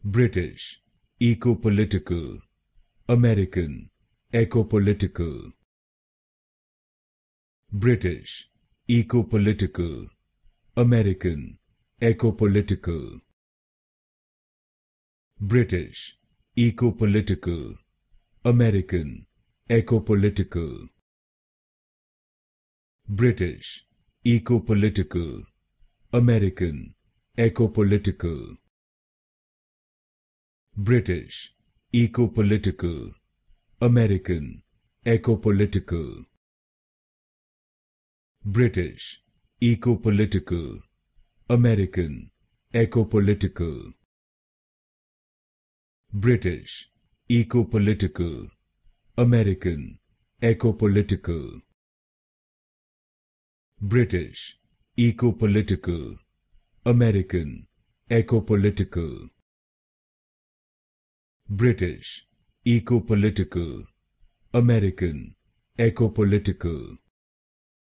British, Ecopolitical, American, Ecopolitical. British, Ecopolitical, American, Ecopolitical. British, Ecopolitical, American, Ecopolitical. British, Ecopolitical, American, Ecopolitical. British, Ecopolitical, American, Ecopolitical. British, Ecopolitical, American, Ecopolitical. British, Ecopolitical, American, Ecopolitical. British, Ecopolitical, American, Ecopolitical. British, Ecopolitical, American, Ecopolitical.